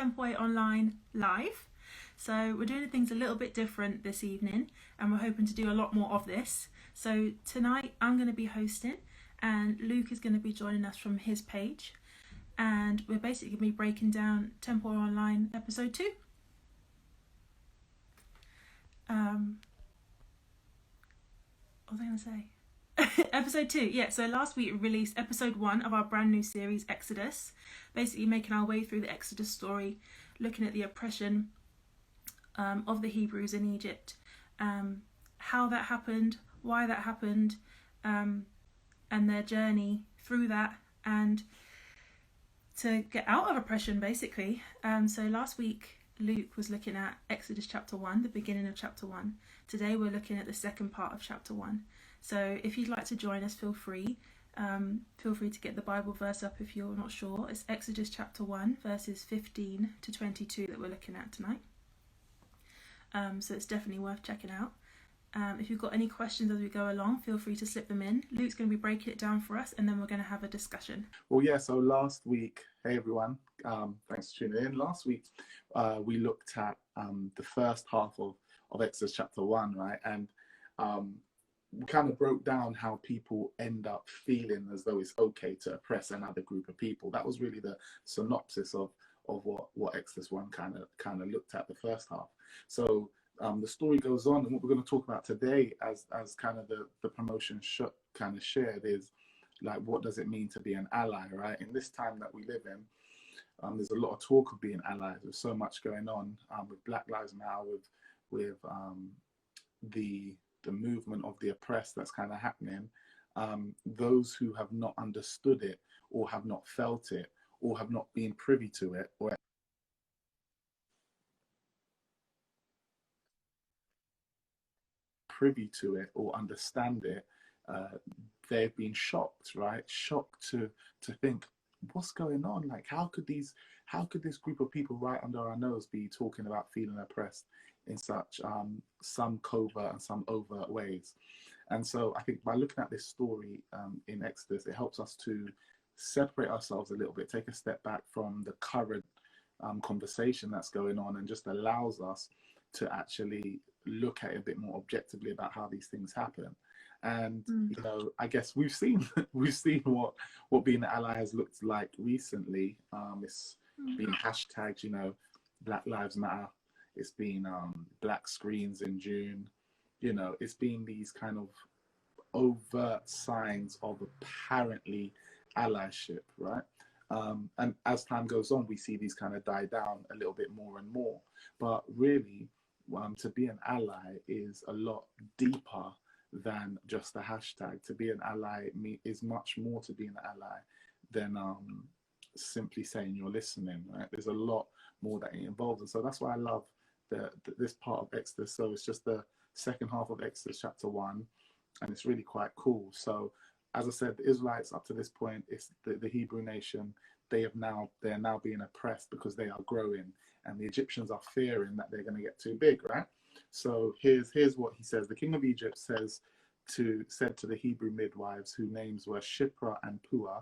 Templeway Online live. So we're doing things a little bit different this evening, and we're hoping to do a lot more of this. So tonight I'm going to be hosting, and Luke is going to be joining us from his page, and we're basically going to be breaking down Templeway Online episode 2. What was I going to say? Episode 2, yeah. So last week we released episode 1 of our brand new series, Exodus, basically making our way through the Exodus story, looking at the oppression of the Hebrews in Egypt, how that happened, why that happened, and their journey through that, and to get out of oppression, basically. So last week Luke was looking at Exodus chapter 1, the beginning of chapter 1. Today we're looking at the second part of chapter 1. So if you'd like to join us, feel free. Feel free to get the Bible verse up if you're not sure. It's Exodus chapter 1, verses 15 to 22 that we're looking at tonight. So it's definitely worth checking out. If you've got any questions as we go along, feel free to slip them in. Luke's going to be breaking it down for us, and then we're going to have a discussion. Well, yeah, so last week, hey everyone, thanks for tuning in. Last week, we looked at the first half of Exodus chapter 1, right? And we kind of broke down how people end up feeling as though it's okay to oppress another group of people. That was really the synopsis of what Exodus 1 kind of looked at the first half. So the story goes on, and what we're going to talk about today, as kind of the promotion kind of shared, is like, what does it mean to be an ally, right? In this time that we live in, there's a lot of talk of being allies. There's so much going on with Black Lives Matter, with the movement of the oppressed that's kind of happening. Those who have not understood it, or have not felt it, or have not been privy to it, or understand it, they've been shocked, right? Shocked to think, what's going on? Like, how could this group of people right under our nose be talking about feeling oppressed in such some covert and some overt ways? And so I think by looking at this story in Exodus, it helps us to separate ourselves a little bit, take a step back from the current conversation that's going on, and just allows us to actually look at it a bit more objectively about how these things happen. And you know, I guess we've seen what being an ally has looked like recently. It's been hashtagged, you know, Black Lives Matter. It's been black screens in June. You know, it's been these kind of overt signs of apparently allyship, right? And as time goes on, we see these kind of die down a little bit more and more. But really, to be an ally is a lot deeper than just a hashtag. To be an ally is much more to be an ally than simply saying you're listening, right? There's a lot more that it involves. And so that's why I love this part of Exodus. So it's just the second half of Exodus chapter 1, and it's really quite cool. So as I said, the Israelites up to this point, it's the Hebrew nation, they're now being oppressed because they are growing, and the Egyptians are fearing that they're going to get too big, right? So here's what he says. The king of Egypt said to the Hebrew midwives, whose names were Shipra and Puah,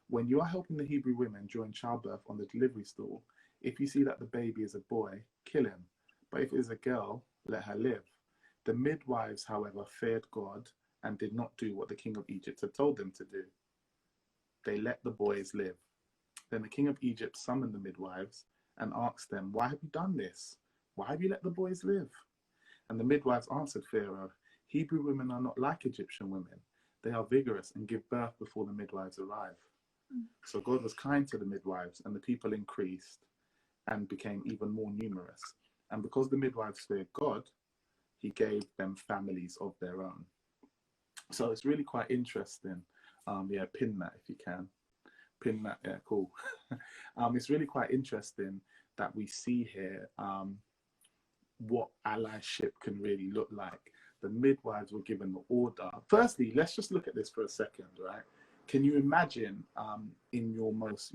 when you are helping the Hebrew women during childbirth on the delivery stool, if you see that the baby is a boy, kill him. But if it is a girl, let her live. The midwives, however, feared God and did not do what the king of Egypt had told them to do. They let the boys live. Then the king of Egypt summoned the midwives and asked them, why have you done this? Why have you let the boys live? And the midwives answered Pharaoh, Hebrew women are not like Egyptian women. They are vigorous and give birth before the midwives arrive. So God was kind to the midwives, and the people increased and became even more numerous. And because the midwives feared God, he gave them families of their own. So it's really quite interesting. Yeah, pin that if you can. Pin that, yeah, cool. It's really quite interesting that we see here what allyship can really look like. The midwives were given the order. Firstly, let's just look at this for a second, right? Can you imagine in your most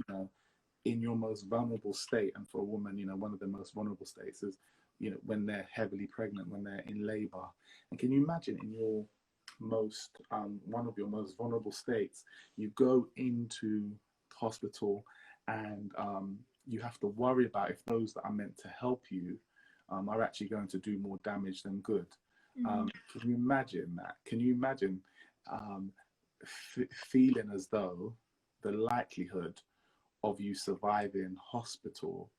vulnerable state, and for a woman, you know, one of the most vulnerable states is, you know, when they're heavily pregnant, when they're in labor. And can you imagine in your one of your most vulnerable states, you go into hospital and you have to worry about if those that are meant to help you are actually going to do more damage than good. Can you imagine that? Can you imagine um, feeling as though the likelihood of you surviving hospital,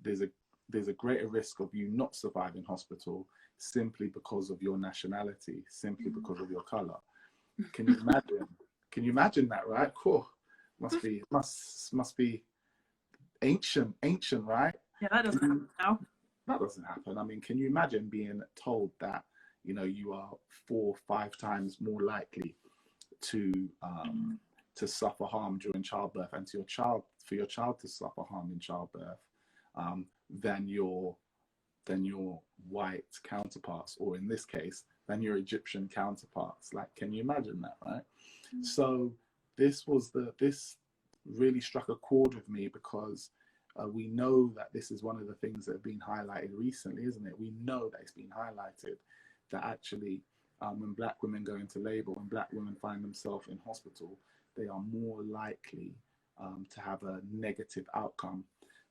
there's a there's a greater risk of you not surviving hospital simply because of your nationality, simply because of your color. Can you imagine? Can you imagine that? Right? Cool. Must be ancient, right? Yeah, that doesn't happen now. That doesn't happen. I mean, can you imagine being told that you are 4 or 5 times more likely to to suffer harm during childbirth, and to your child for your child to suffer harm in childbirth, um, than your white counterparts, or in this case, than your Egyptian counterparts? Like, can you imagine that, right? So this really struck a chord with me, because we know that this is one of the things that have been highlighted recently, isn't it? We know that it's been highlighted that actually, when black women go into labour, when black women find themselves in hospital, they are more likely to have a negative outcome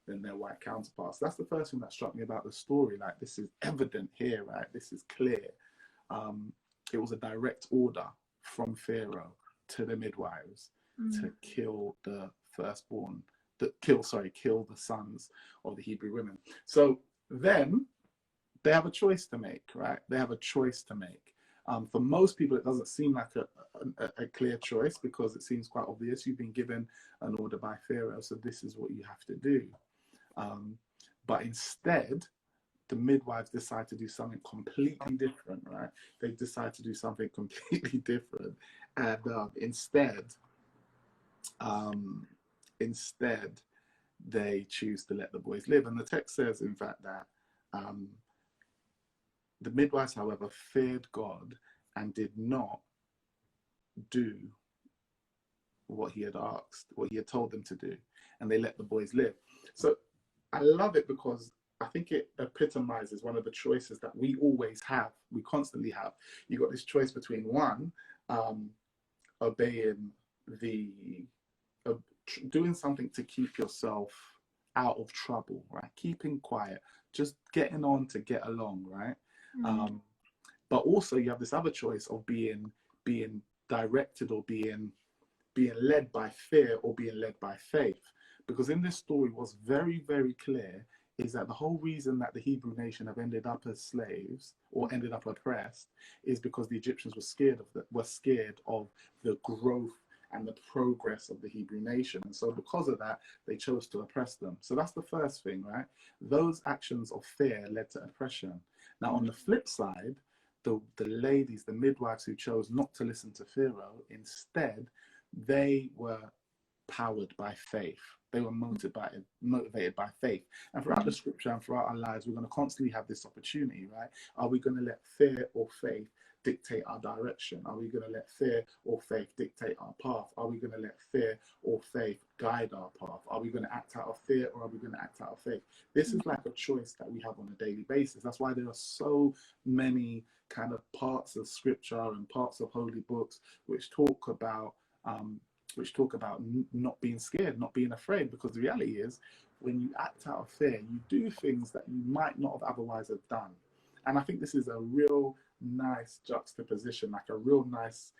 than their white counterparts. That's the first thing that struck me about the story. Like, this is evident here, right? This is clear. It was a direct order from Pharaoh to the midwives to kill the firstborn, kill the sons of the Hebrew women. So then they have a choice to make, right? They have a choice to make. For most people, it doesn't seem like a clear choice, because it seems quite obvious. You've been given an order by Pharaoh, so this is what you have to do. But instead, the midwives decide to do something completely different, right? They decide to do something completely different, and instead, they choose to let the boys live. And the text says, in fact, that the midwives, however, feared God and did not do what he had asked, what he had told them to do, and they let the boys live. So I love it, because I think it epitomizes one of the choices that we always have, we constantly have. You got this choice between one, obeying doing something to keep yourself out of trouble, right? Keeping quiet, just getting on to get along, right? But also you have this other choice of being directed, or being led by fear, or being led by faith. Because in this story, what's very, very clear is that the whole reason that the Hebrew nation have ended up as slaves, or ended up oppressed, is because the Egyptians were scared of the growth and the progress of the Hebrew nation. And so because of that, they chose to oppress them. So that's the first thing, right? Those actions of fear led to oppression. Now, on the flip side, the ladies, the midwives who chose not to listen to Pharaoh, instead, they were powered by faith. They were motivated by faith. And throughout the scripture and throughout our lives, we're going to constantly have this opportunity, right? Are we going to let fear or faith dictate our direction? Are we going to let fear or faith dictate our path? Are we going to let fear or faith guide our path? Are we going to act out of fear, or are we going to act out of faith? This is like a choice that we have on a daily basis. That's why there are so many kind of parts of scripture and parts of holy books which talk about not being scared, not being afraid, because the reality is, when you act out of fear, you do things that you might not have otherwise have done. And I think this is a real nice juxtaposition, like a real nice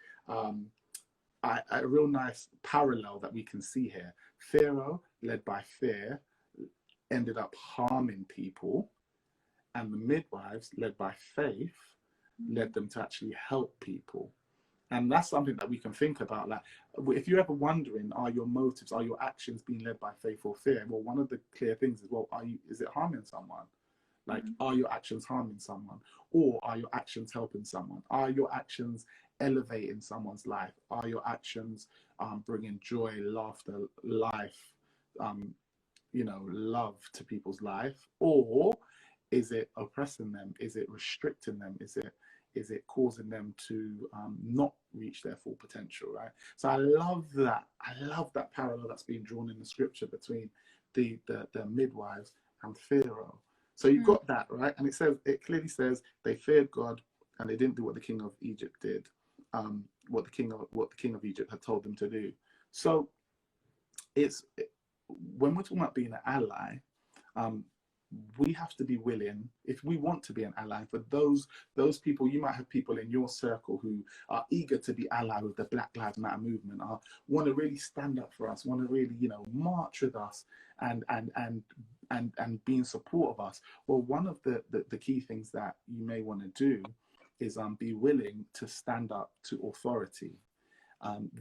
parallel that we can see here. Pharaoh, led by fear, ended up harming people, and the midwives, led by faith, led them to actually help people. And that's something that we can think about. Like, if you're ever wondering, are your motives, are your actions being led by faith or fear? Well, one of the clear things is, well, is it harming someone? Like, are your actions harming someone? Or are your actions helping someone? Are your actions elevating someone's life? Are your actions bringing joy, laughter, life, love to people's life? Or is it oppressing them? Is it restricting them? Is it causing them to not reach their full potential, right? So I love that parallel that's being drawn in the scripture between the midwives and Pharaoh. So you've got that, right? And it clearly says they feared God, and they didn't do what the king of Egypt did, what the king of Egypt had told them to do. So when we're talking about being an ally, um, we have to be willing, if we want to be an ally, for those people. You might have people in your circle who are eager to be allied with the Black Lives Matter movement, are want to really stand up for us, want to really, march with us, and be in support of us. Well, one of the key things that you may want to do is be willing to stand up to authority.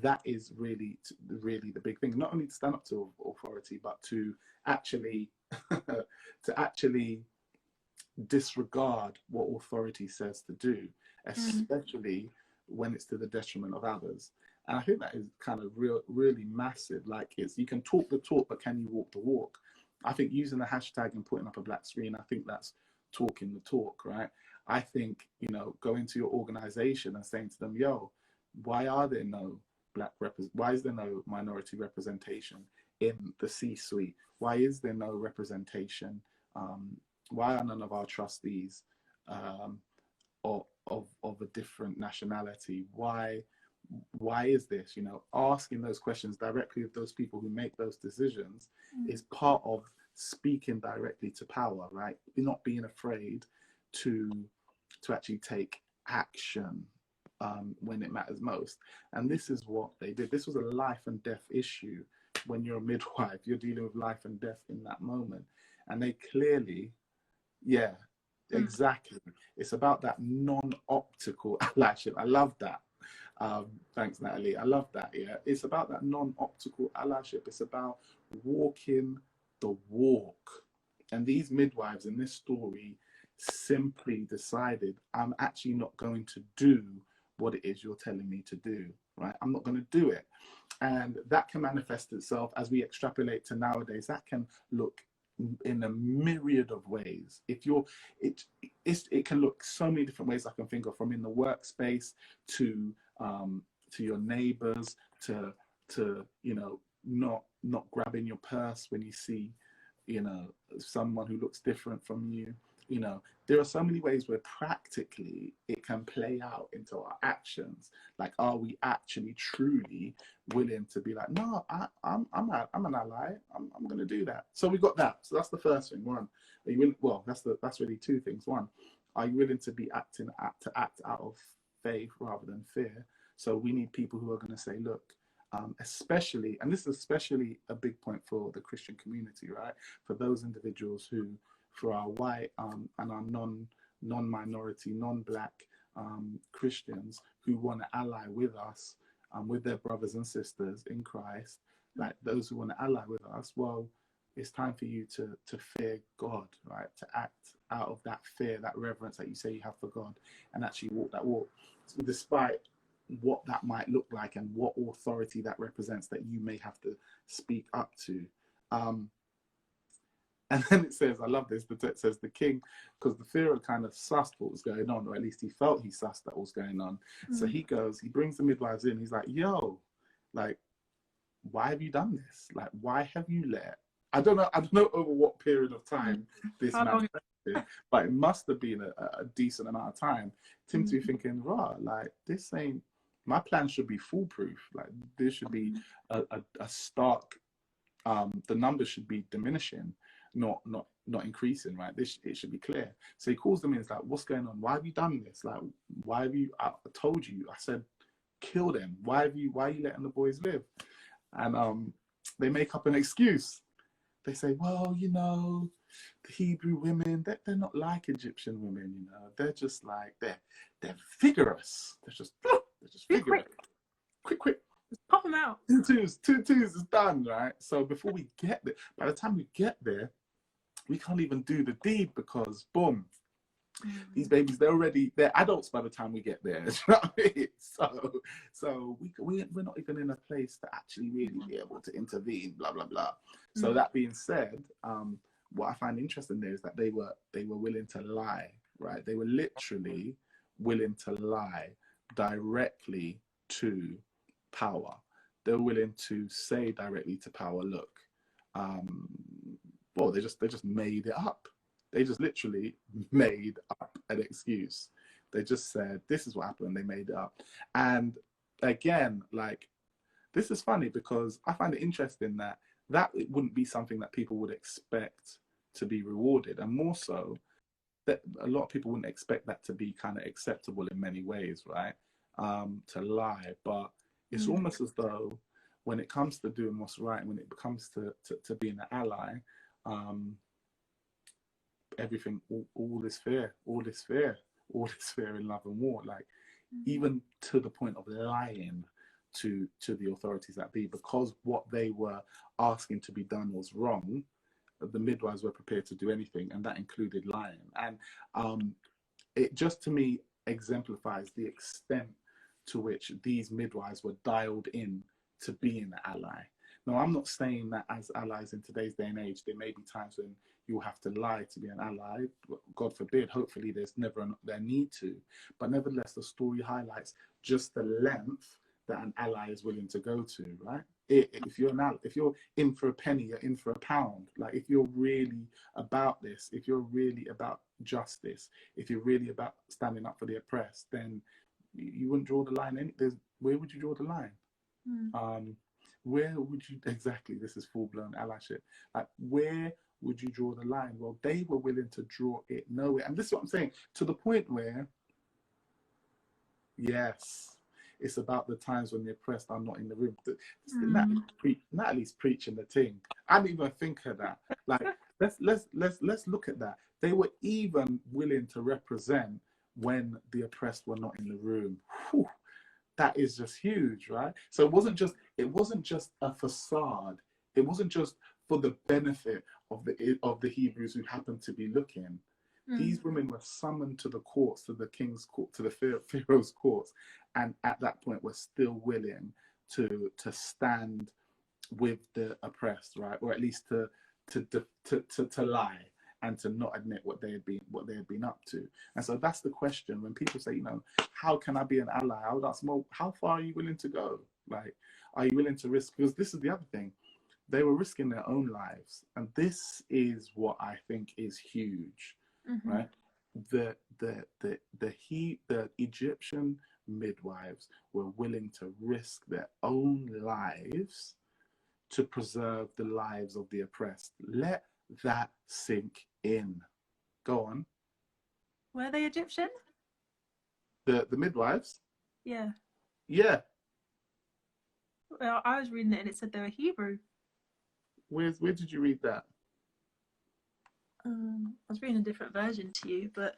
That is really the big thing. Not only to stand up to authority, but to actually to actually disregard what authority says to do, especially when it's to the detriment of others. And I think that is kind of really massive. Like, it's, you can talk the talk, but can you walk the walk? I think using the hashtag and putting up a black screen, I think that's talking the talk, right? I think, going to your organization and saying to them, yo, why are there no why is there no minority representation in the C-suite? Why is there no representation? Why are none of our trustees of a different nationality? Why is this? Asking those questions directly of those people who make those decisions is part of speaking directly to power, right? Not being afraid to actually take action when it matters most. And this is what they did. This was a life and death issue. When you're a midwife, you're dealing with life and death in that moment. And they clearly, exactly. It's about that non-optical allyship. I love that. Thanks, Natalie. I love that. Yeah, it's about that non-optical allyship. It's about walking the walk. And these midwives in this story simply decided, I'm actually not going to do what it is you're telling me to do, right? I'm not going to do it. And that can manifest itself as we extrapolate to nowadays. That can look in a myriad of ways. If you're, it can look so many different ways I can think of, from in the workspace to your neighbors, to not grabbing your purse when you see someone who looks different from you. There are so many ways where practically it can play out into our actions. Like, are we actually truly willing to be like, no, I'm an ally. I'm going to do that. So we got that. So that's the first thing. One, are you willing? Well, that's really two things. One, are you willing to act out of faith rather than fear? So we need people who are going to say, look, especially, and this is especially a big point for the Christian community, right? For those individuals who, for our white and our non-minority, non-black Christians who want to ally with us, with their brothers and sisters in Christ, like those who want to ally with us, well, it's time for you to fear God, right? To act out of that fear, that reverence that you say you have for God, and actually walk that walk, despite what that might look like and what authority that represents that you may have to speak up to. And then it says, I love this, the text says the king, because the Pharaoh kind of sussed what was going on, or at least he felt he sussed that was going on. So he brings the midwives in. He's like, yo, like, why have you done this? Like, why have you I don't know over what period of time this manifested, but it must have been a decent amount of time. Tim to be thinking, right, like, this ain't, my plan should be foolproof. Like, this should be a stark, the numbers should be diminishing, not increasing, right? It should be clear. So he calls them in. It's like, what's going on? Why have you done this? Like, why have you? I told you. I said, kill them. Why are you letting the boys live? And they make up an excuse. They say, well, the Hebrew women, they're not like Egyptian women. They're just like they're vigorous. They're just vigorous. Quick. Pop them out. Two twos is done, right? So before we get there, by the time we get there, we can't even do the deed because, boom, these babies, they're adults by the time we get there. You know what I mean? So we're not even in a place to actually really be able to intervene, blah, blah, blah. So that being said, what I find interesting there is that they were willing to lie, right? They were literally willing to lie directly to power. They're willing to say directly to power, look, well, they just made it up. They just literally made up an excuse. They just said, this is what happened. They made it up. And again, like, this is funny because I find it interesting that that it wouldn't be something that people would expect to be rewarded, and more so that a lot of people wouldn't expect that to be kind of acceptable in many ways, right? To lie, but it's almost as though when it comes to doing what's right, when it comes to being an ally, everything, all is fair, all is fair, all is fair in love and war. Like even to the point of lying to the authorities that be, because what they were asking to be done was wrong. The midwives were prepared to do anything, and that included lying. And it just, to me, exemplifies the extent to which these midwives were dialed in to being an ally. Now, I'm not saying that as allies in today's day and age, there may be times when you have to lie to be an ally. God forbid. Hopefully, there's never their need to. But nevertheless, the story highlights just the length that an ally is willing to go to, right? If you're in for a penny, you're in for a pound. Like, if you're really about this, if you're really about justice, if you're really about standing up for the oppressed, then you wouldn't draw the line. Where would you draw the line? Where would you exactly? This is full blown allyship. Like, where would you draw the line? Well, they were willing to draw it nowhere, and this is what I'm saying, to the point where, yes, it's about the times when the oppressed are not in the room. Natalie's preaching the thing. I didn't even think of that. Like, let's look at that. They were even willing to represent when the oppressed were not in the room. Whew, that is just huge, right? So it wasn't just a facade. It wasn't just for the benefit of the Hebrews who happened to be looking. These women were summoned to the courts, to the king's court, to the Pharaoh's courts, and at that point were still willing to stand with the oppressed, right? Or at least to lie and to not admit what they had been up to. And so that's the question. When people say, how can I be an ally? I would ask, well, how far are you willing to go? Like, are you willing to risk? Because this is the other thing. They were risking their own lives. And this is what I think is huge, right? The Egyptian midwives were willing to risk their own lives to preserve the lives of the oppressed. Let that sink in. Go on. Were they Egyptian? The midwives? Yeah. Yeah. Well, I was reading it and it said they were Hebrew. Where did you read that? I was reading a different version to you, but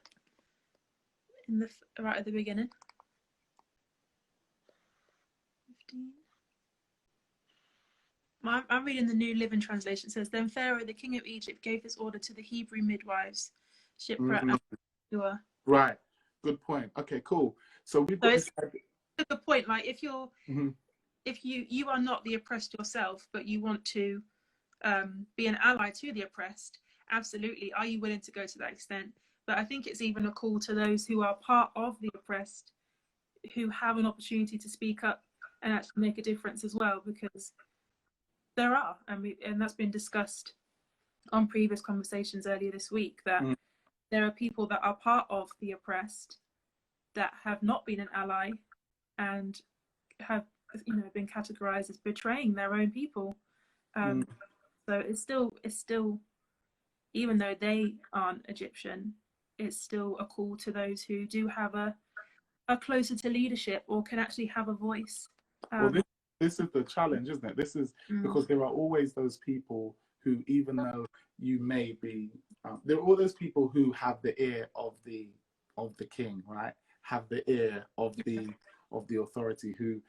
in right at the beginning. 15. I'm reading the New Living Translation. It says, then Pharaoh, the king of Egypt, gave this order to the Hebrew midwives, Shipra and Pua. Right. Good point. Okay, cool. So we've got this. A good point. Like, if you're, if you are not the oppressed yourself, but you want to be an ally to the oppressed, absolutely. Are you willing to go to that extent? But I think it's even a call to those who are part of the oppressed, who have an opportunity to speak up and actually make a difference as well, because there are, and that's been discussed on previous conversations earlier this week, that there are people that are part of the oppressed that have not been an ally and have, been categorized as betraying their own people. So it's still, even though they aren't Egyptian, it's still a call to those who do have a closer to leadership or can actually have a voice. Well, this is the challenge, isn't it? This is because there are always those people who, even though you may be, there are all those people who have the ear of the king, right? Have the ear of the authority, who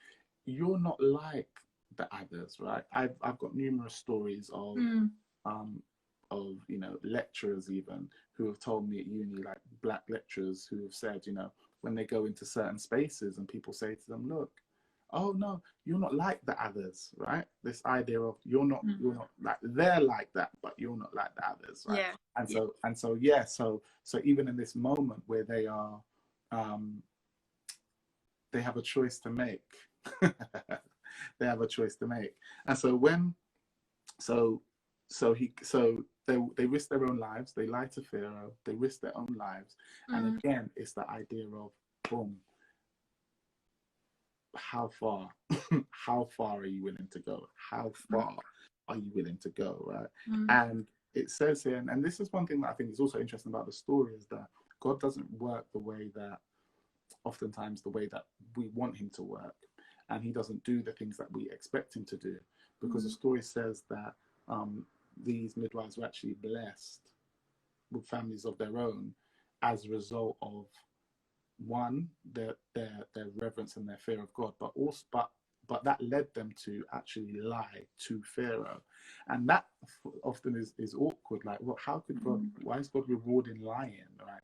you're not like the others, right? I've got numerous stories of lecturers even who have told me at uni, like black lecturers who have said, when they go into certain spaces and people say to them, look, oh no, you're not like the others, right? This idea of you're not like, they're like that, but you're not like the others, right? Yeah. So even in this moment where they are, they have a choice to make. They have a choice to make. And so they risk their own lives, they lie to Pharaoh, they risk their own lives. And again, it's the idea of, boom, how far, how far are you willing to go? How far are you willing to go, right? Mm. And it says here, and this is one thing that I think is also interesting about the story, is that God doesn't work the way that, oftentimes the way that we want him to work, and he doesn't do the things that we expect him to do, because the story says that these midwives were actually blessed with families of their own as a result of, one, their reverence and their fear of God, but also but that led them to actually lie to Pharaoh, and that often is awkward. Like, well, how could God? Why is God rewarding lying? Right?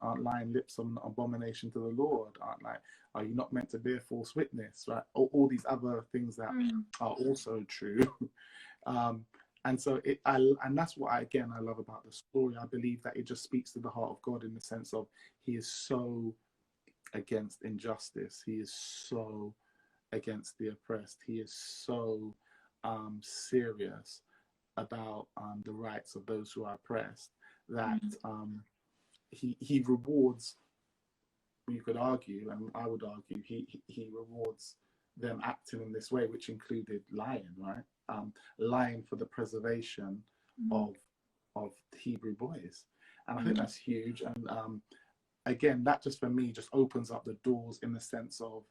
Aren't lying lips an abomination to the Lord? Are you not meant to bear false witness? Right? All these other things that are also true. um, and so and that's what I love about the story. I believe that it just speaks to the heart of God, in the sense of, he is so against injustice. He is so against the oppressed. He is so serious about the rights of those who are oppressed, that he rewards, you could argue, and I would argue, he rewards them acting in this way, which included lying, right? Lying for the preservation of Hebrew boys. And I think that's huge. And again, that just, for me, just opens up the doors, in the sense of,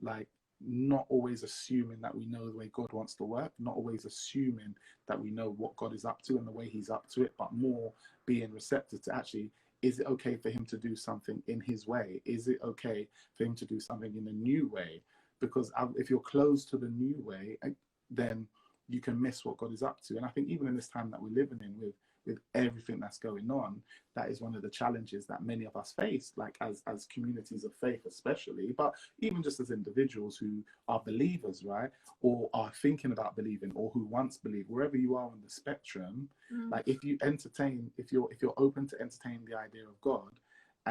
like, not always assuming that we know the way God wants to work, not always assuming that we know what God is up to and the way he's up to it, but more being receptive to, actually, is it okay for him to do something in his way? Is it okay for him to do something in a new way? Because if you're closed to the new way, then you can miss what God is up to. And I think even in this time that we're living in, with everything that's going on, that is one of the challenges that many of us face, like as communities of faith especially, but even just as individuals who are believers, right, or are thinking about believing, or who once believed, wherever you are on the spectrum. Like, if you're open to entertain the idea of God,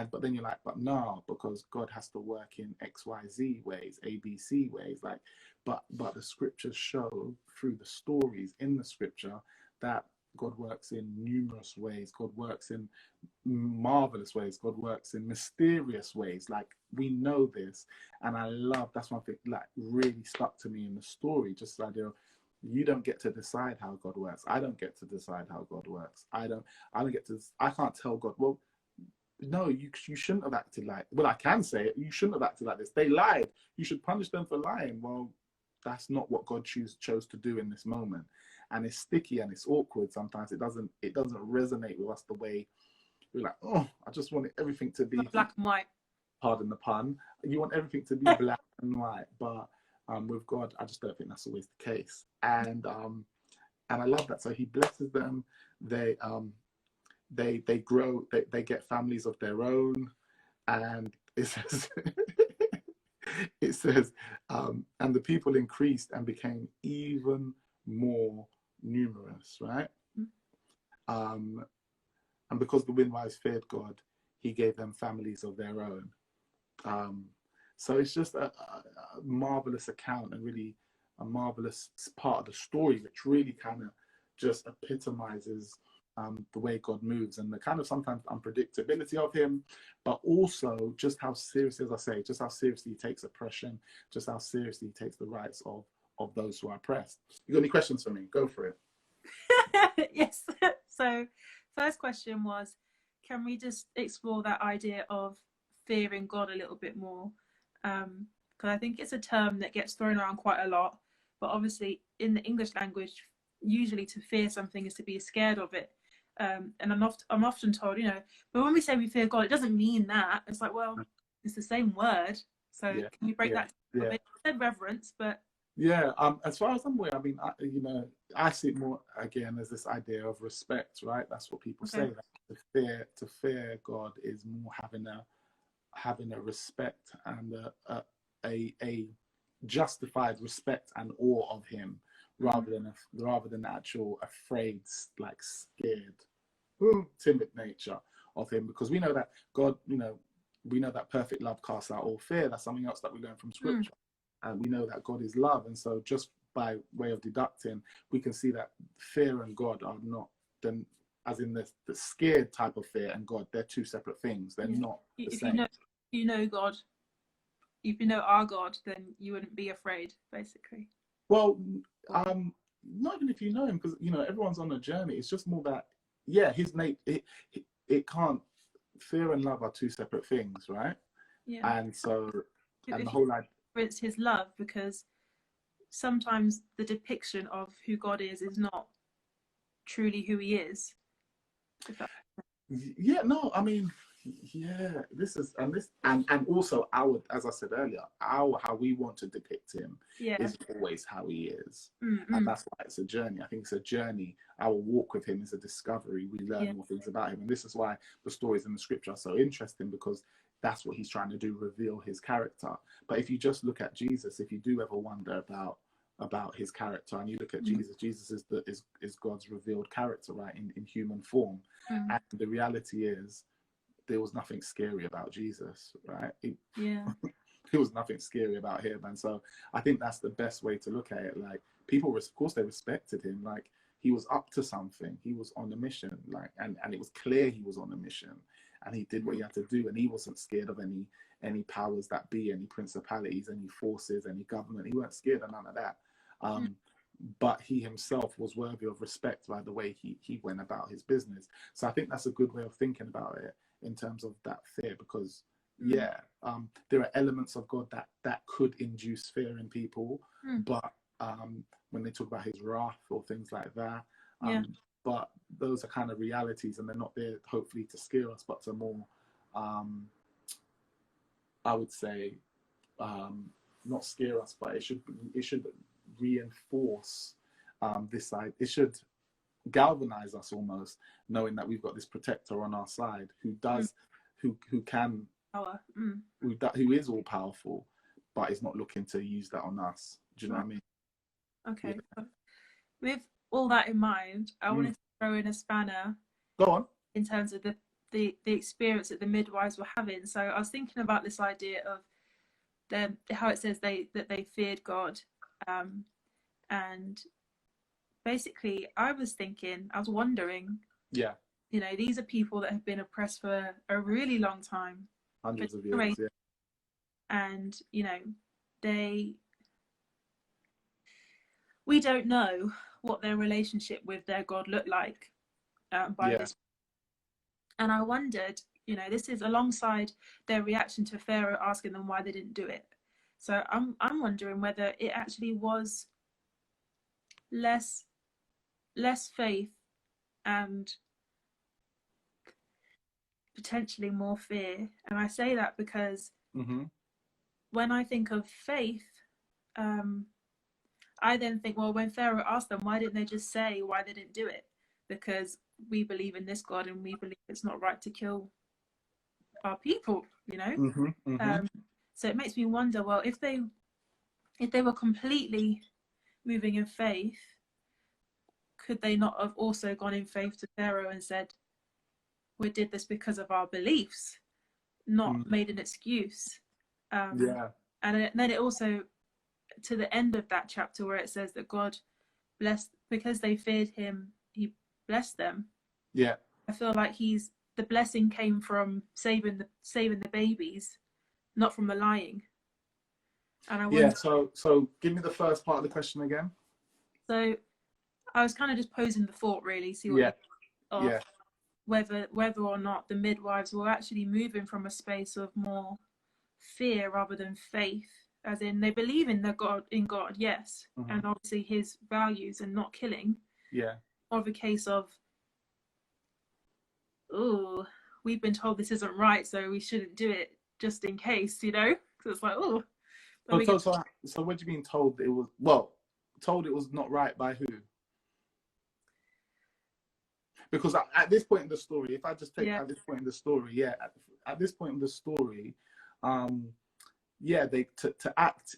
but then you're like, but no, because God has to work in XYZ ways, ABC ways, like, but the scriptures show, through the stories in the scripture, that God works in numerous ways. God works in marvelous ways. God works in mysterious ways. Like, we know this, and that's one thing like really stuck to me in the story. Just the idea of, you don't get to decide how God works. I don't get to decide how God works. I can't tell God, well, no, you shouldn't have acted like. Well, I can say it. You shouldn't have acted like this. They lied. You should punish them for lying. Well, that's not what God chose to do in this moment, and it's sticky and it's awkward. Sometimes it doesn't resonate with us the way we're like, oh, I just want everything to be black and white. Pardon the pun. You want everything to be black and white, but with God, I just don't think that's always the case. And I love that. So he blesses them. They grow. They get families of their own, and it says it says, and the people increased and became even more numerous, right? And because the midwives feared God, he gave them families of their own. So it's just a marvelous account, and really a marvelous part of the story, which really kind of just epitomizes the way God moves, and the kind of sometimes unpredictability of him, but also just how seriously, as I say, just how seriously he takes oppression, just how seriously he takes the rights of those who are oppressed. You got any questions for me? Go for it. Yes. So first question was, can we just explore that idea of fearing God a little bit more? Because I think it's a term that gets thrown around quite a lot, but obviously in the English language, usually to fear something is to be scared of it. And I'm often told, but when we say we fear God, it doesn't mean that. It's like, well, it's the same word. So Yeah, can you break that down a bit? I said reverence, but yeah. As far as I'm aware, I mean, I see it more again as this idea of respect, right? That's what people say. That to fear God is more having a respect and a justified respect and awe of him, rather than actual afraid, like scared, timid nature of him. Because we know that God, we know that perfect love casts out all fear. That's something else that we learn from scripture. And we know that God is love. And so just by way of deducting, we can see that fear and God are not, then, as in the scared type of fear and God, they're two separate things. They're not the same. You know God, if you know our God, then you wouldn't be afraid, basically. Well, not even if you know him, because everyone's on a journey. It's just more that, yeah, his name. It can't. Fear and love are two separate things, right? Yeah. And so, and the If you whole idea. experience his love, because sometimes the depiction of who God is not truly who he is. If that, Yeah, no, I mean, yeah, this is and also our, as I said earlier, our how we want to depict him yeah. is always how he is. And Mm-mm. that's why it's a journey. I think it's a journey. Our walk with him is a discovery. We learn Yeah. more things about him. And this is why the stories in the scripture are so interesting, because that's what he's trying to do, reveal his character. But if you just look at Jesus, if you do ever wonder about his character, and you look at Mm. Jesus is God's revealed character, right, in human form. Mm. And the reality is, there was nothing scary about Jesus, right? Yeah. There was nothing scary about him. And so I think that's the best way to look at it. Like, people, of course, they respected him. Like, he was up to something. He was on a mission. Like, and it was clear he was on a mission. And he did what he had to do. And he wasn't scared of any powers that be, any principalities, any forces, any government. He weren't scared of none of that. Mm. But he himself was worthy of respect by the way he went about his business. So I think that's a good way of thinking about it in terms of that fear, because yeah, there are elements of God that could induce fear in people, but when they talk about his wrath or things like that, Yeah. but those are kind of realities, and they're not there hopefully to scare us, but to more, I would say, not scare us, but it should reinforce this side. It should galvanize us almost, knowing that we've got this protector on our side who can Power. who is all powerful, but is not looking to use that on us. Do you know what I mean? Okay. Yeah. With all that in mind, I wanted to throw in a spanner Go on. in terms of the experience that the midwives were having. So I was thinking about this idea of how it says that they feared God, and basically I was wondering, Yeah. These are people that have been oppressed for a really long time, Hundreds of years. Yeah. and we don't know what their relationship with their God looked like by this. And I wondered, this is alongside their reaction to Pharaoh asking them why they didn't do it. So I'm wondering whether it actually was less faith and potentially more fear. And I say that because when I think of faith, I then think, well, when Pharaoh asked them, why didn't they just say why they didn't do it? Because we believe in this God and we believe it's not right to kill our people, So it makes me wonder, well, if they were completely moving in faith, could they not have also gone in faith to Pharaoh and said, we did this because of our beliefs, not made an excuse? And then it also, to the end of that chapter where it says that God blessed, because they feared him, he blessed them. Yeah. I feel like the blessing came from saving the babies, not from the lying. And I wonder, so give me the first part of the question again. So I was kind of just posing the thought, really, see what you think of whether or not the midwives were actually moving from a space of more fear rather than faith, as in they believe in God, yes, and obviously his values and not killing. Yeah. Or the case of, oh, we've been told this isn't right, so we shouldn't do it just in case, So it's like, oh. So what do you mean told it was? Well, told it was not right by who? Because at this point in the story, if I just take at this point in the story, at this point in the story, they to act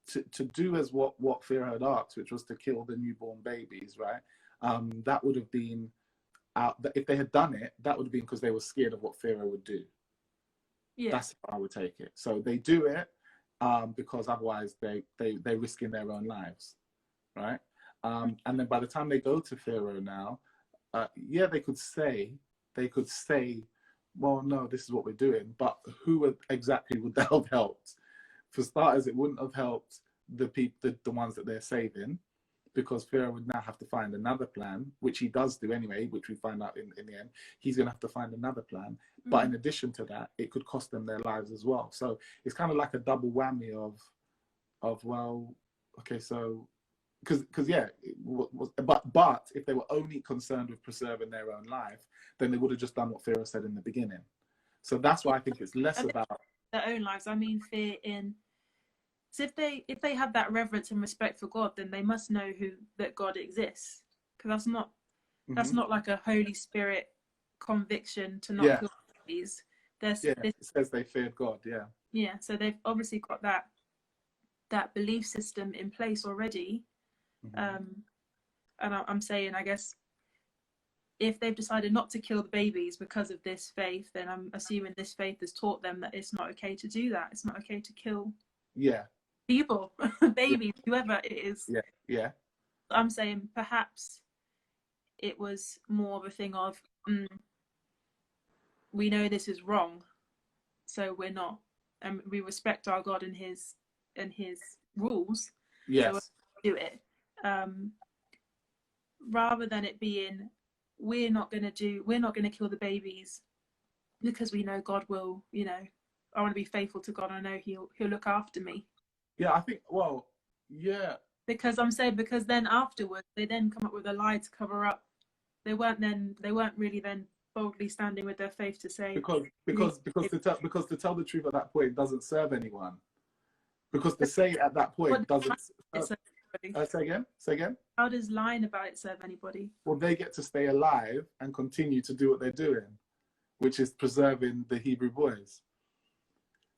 to do as what Pharaoh had asked, which was to kill the newborn babies, right? That would have been if they had done it, that would have been because they were scared of what Pharaoh would do. Yeah. That's how I would take it. So they do it because otherwise they're risking their own lives, right? And then by the time they go to Pharaoh now, they could say, well, no, this is what we're doing, but who exactly would that have helped? For starters, it wouldn't have helped the ones that they're saving, because Pharaoh would now have to find another plan, which he does do anyway, which we find out in the end. He's going to have to find another plan. But in addition to that, it could cost them their lives as well. So it's kind of like a double whammy of well, okay, so because yeah, but if they were only concerned with preserving their own life, then they would have just done what Pharaoh said in the beginning. So that's why I think it's less about their own lives. I mean, fear in. So if they have that reverence and respect for God, then they must know that God exists. Because that's not like a Holy Spirit conviction to not kill babies. It says they feared God. Yeah. So they've obviously got that belief system in place already. And I'm saying, I guess, if they've decided not to kill the babies because of this faith, then I'm assuming this faith has taught them that it's not okay to do that. It's not okay to kill people, babies, whoever it is. I'm saying perhaps it was more of a thing of, we know this is wrong, so we're not, and we respect our God and his rules. So we'll do it. Rather than it being, we're not going to kill the babies because we know God will, I want to be faithful to God. I know he'll look after me. I think, because then afterwards they then come up with a lie to cover up. They weren't really then boldly standing with their faith to say, because to tell the truth at that point doesn't serve anyone. Because to say it at that point doesn't serve. Say again. How does lying about it serve anybody? Well, they get to stay alive and continue to do what they're doing, which is preserving the Hebrew boys.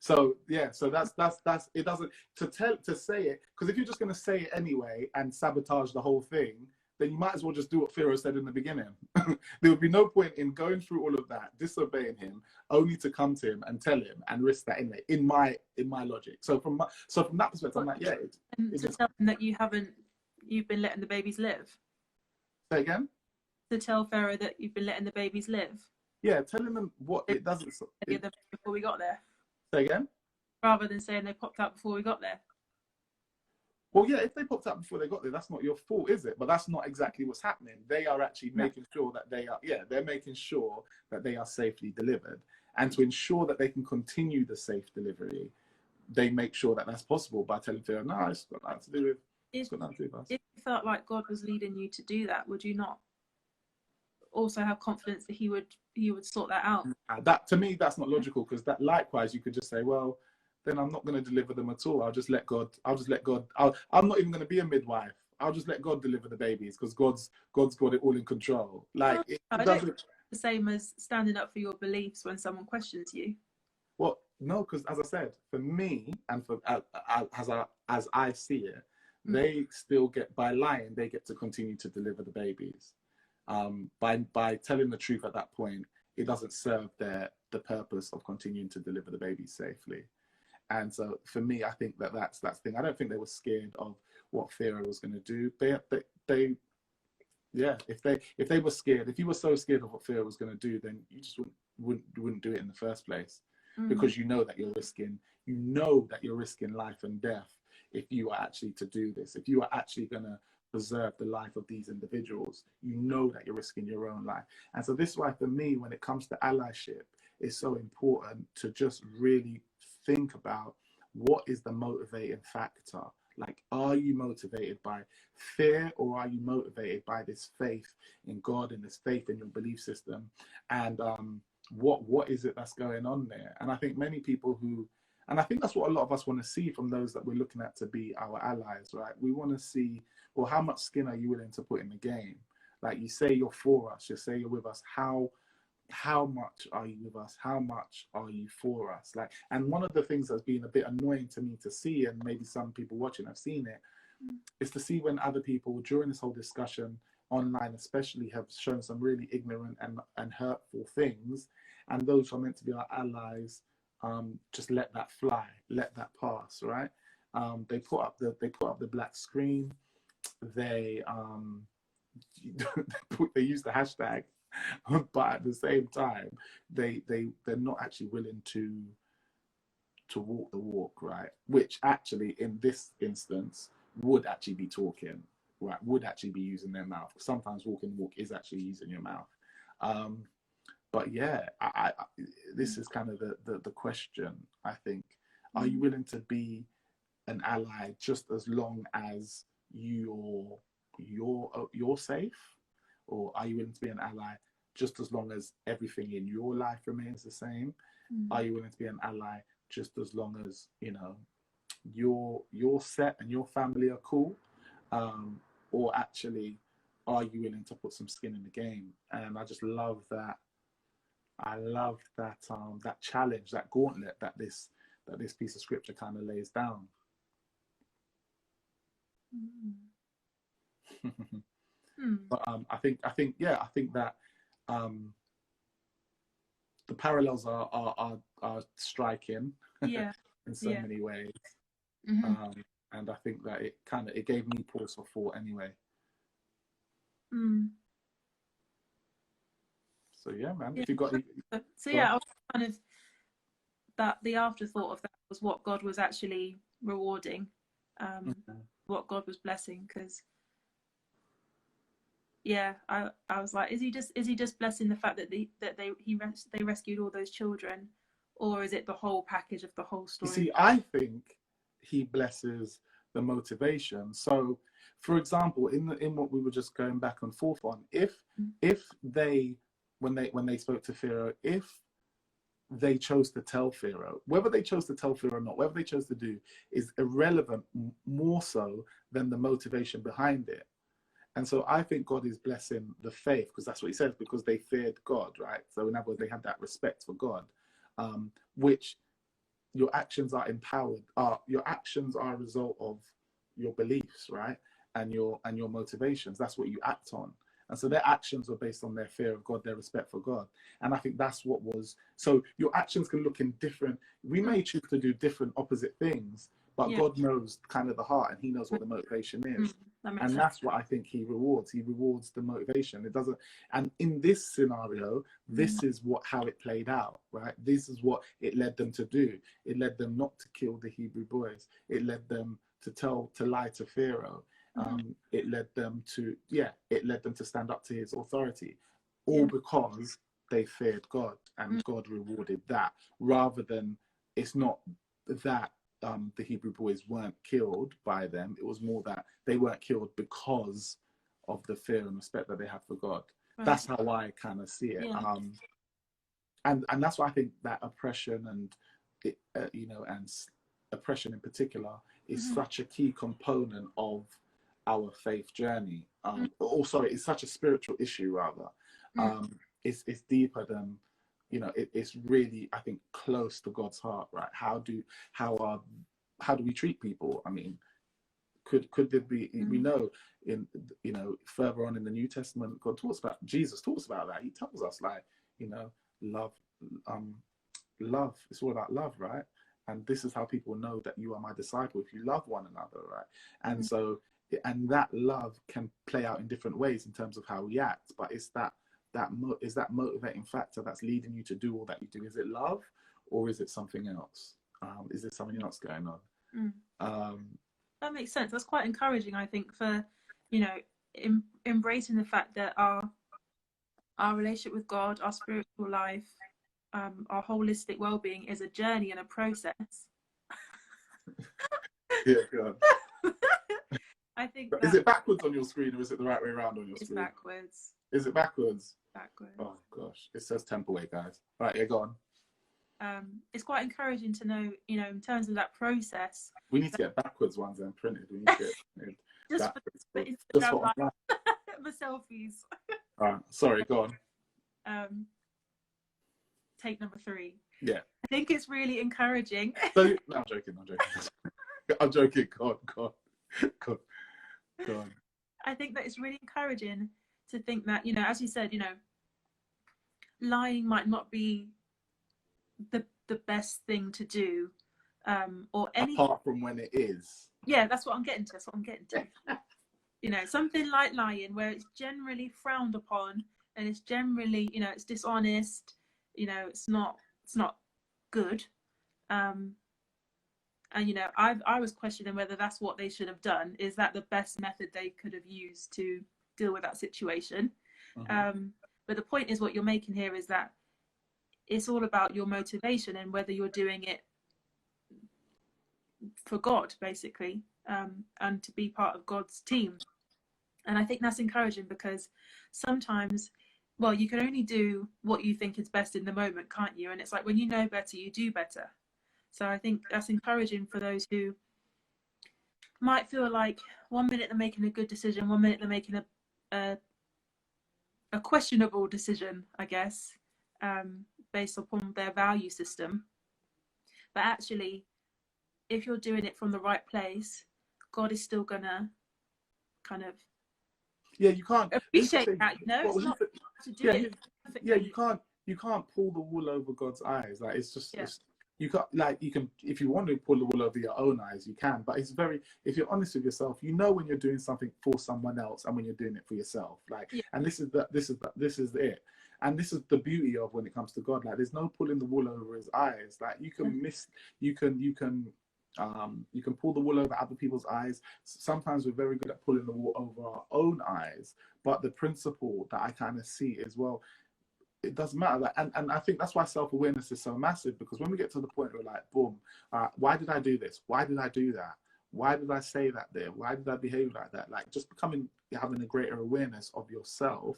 So that's it. Doesn't to say it, because if you're just going to say it anyway and sabotage the whole thing, then you might as well just do what Pharaoh said in the beginning. There would be no point in going through all of that, disobeying him, only to come to him and tell him and risk that anyway. In my logic. So from that perspective, I'm like, tell him that you've been letting the babies live. Say again. To tell Pharaoh that you've been letting the babies live. Yeah, telling them what it doesn't. Before we got there. Say again? Rather than saying they popped out before we got there. Well, yeah, if they popped out before they got there, that's not your fault, is it? But that's not exactly what's happening. They are actually making sure that they're making sure that they are safely delivered. And to ensure that they can continue the safe delivery, they make sure that that's possible by telling Pharaoh, no, it's got nothing to do with us. If you felt like God was leading you to do that, would you not also have confidence that he would sort that out? That, to me, that's not logical, because that likewise you could just say, well, then I'm not going to deliver them at all. I'll just let God. I'm not even going to be a midwife. I'll just let God deliver the babies, because God's got it all in control. Like it doesn't. The same as standing up for your beliefs when someone questions you. Well, no, because as I said, for me and for as I see it, they still get, by lying, they get to continue to deliver the babies. By telling the truth at that point, it doesn't serve the purpose of continuing to deliver the babies safely. And so for me, I think that's the thing. I don't think they were scared of what Pharaoh was going to do. If they were scared, if you were so scared of what Pharaoh was going to do, then you just wouldn't do it in the first place, because you know that you're risking life and death if you are actually to do this. If you are actually going to preserve the life of these individuals, you know that you're risking your own life. And so this is why, for me, when it comes to allyship, it's so important to just really think about what is the motivating factor. Like, are you motivated by fear, or are you motivated by this faith in God and this faith in your belief system? And what is it that's going on there? And I think many people and I think that's what a lot of us want to see from those that we're looking at to be our allies, right? We want to see, well, how much skin are you willing to put in the game? Like, you say you're for us, you say you're with us. How much are you with us? How much are you for us? Like, and one of the things that's been a bit annoying to me to see, and maybe some people watching have seen it, is to see when other people during this whole discussion online especially have shown some really ignorant and hurtful things, and those who are meant to be our allies just let that fly, let that pass, right? They put up the black screen, they use the hashtag, but at the same time they're not actually willing to walk the walk, right? Which actually, in this instance, would actually be talking, right? Would actually be using their mouth. Sometimes walking the walk is actually using your mouth. But yeah, this is kind of the question. I think, are you willing to be an ally just as long as you're safe, or are you willing to be an ally just as long as everything in your life remains the same? Are you willing to be an ally just as long as you're set and your family are cool, or actually are you willing to put some skin in the game? And I just love that. I love that challenge, that gauntlet that this piece of scripture kind of lays down. But I think that the parallels are striking in so many ways. And I think that it gave me pause for thought anyway. So yeah, man. If you got any... So yeah, I was kind of that the afterthought of that was what God was actually rewarding, what God was blessing, because I was like, is he just blessing the fact that they rescued all those children, or is it the whole package of the whole story? You see, I think he blesses the motivation. So, for example, in what we were just going back and forth on, if they when they spoke to Pharaoh, if they chose to tell Pharaoh, whether they chose to tell Pharaoh or not, whatever they chose to do is irrelevant, more so than the motivation behind it. And so I think God is blessing the faith, because that's what he says, because they feared God, right? So in other words, they had that respect for God, which your actions are empowered. Your actions are a result of your beliefs, right? And your motivations. That's what you act on. And so their actions were based on their fear of God, their respect for God. And I think that's what was... So your actions can look in different... We may choose to do different opposite things, but God knows kind of the heart, and he knows what the motivation is. And that's what I think he rewards. He rewards the motivation. It doesn't... And in this scenario, this is how it played out, right? This is what it led them to do. It led them not to kill the Hebrew boys. It led them to lie to Pharaoh. It led them to stand up to his authority, all because they feared God, and God rewarded that, rather than... It's not that the Hebrew boys weren't killed by them. It was more that they weren't killed because of the fear and respect that they have for God. That's how I kind of see it. And that's why I think that oppression and oppression in particular is such a key component of our faith journey. It's such a spiritual issue, rather. It's deeper than... it's really, I think, close to God's heart, right? How do we treat people? I mean, could there be... We know further on in the New Testament, Jesus talks about that. He tells us, like, love. It's all about love, right? And this is how people know that you are my disciple, if you love one another, right? And so, and that love can play out in different ways in terms of how we act, but it's that motivating factor that's leading you to do all that you do. Is it love, or is it something else? Is there something else going on? That makes sense. That's quite encouraging, I think, for embracing the fact that our relationship with God, our spiritual life, our holistic well-being is a journey and a process. Yeah, God. I think is it backwards on your screen, or is it the right way around on your screen? It's backwards. Is it backwards? Backwards. Oh gosh, it says Templeway, guys. Right, yeah, go on. It's quite encouraging to know, in terms of that process. We need to get backwards ones then printed. We need to get just for Instagram, the selfies. All right, sorry, go on. Take number 3. Yeah. I think it's really encouraging. No, I'm joking. I'm joking. Go on. I think that it's really encouraging to think that, as you said, lying might not be the best thing to do, or anything. Apart from when it is. Yeah, that's what I'm getting to. Something like lying, where it's generally frowned upon, and it's generally, it's dishonest. It's not good. And I was questioning whether that's what they should have done. Is that the best method they could have used to deal with that situation? Mm-hmm. But the point is, what you're making here is that it's all about your motivation and whether you're doing it for God, basically, and to be part of God's team. And I think that's encouraging, because sometimes, well, you can only do what you think is best in the moment, can't you? And it's like, when you know better, you do better. So I think that's encouraging for those who might feel like 1 minute they're making a good decision, 1 minute they're making a, a questionable decision, I guess, based upon their value system. But actually, if you're doing it from the right place, God is still gonna kind of Yeah, you can't. Here's the appreciate thing. that. Well, It's not to do yeah, it yeah. perfectly. You can't pull the wool over God's eyes. Like it's just Yeah, you can't. Like you can, if you want to pull the wool over your own eyes, you can. But it's very, if you're honest with yourself, you know when you're doing something for someone else and when you're doing it for yourself. Like, yeah, and this is it. And this is the beauty of when it comes to God. Like, there's no pulling the wool over his eyes. Like, you can miss, you can pull the wool over other people's eyes. Sometimes we're very good at pulling the wool over our own eyes. But the principle that I kind of see as well, it doesn't matter. Like, and I think that's why self-awareness is so massive, because when we get to the point where, like, boom, why did I do this? Why did I do that? Why did I say that there? Why did I behave like that? Like, just having a greater awareness of yourself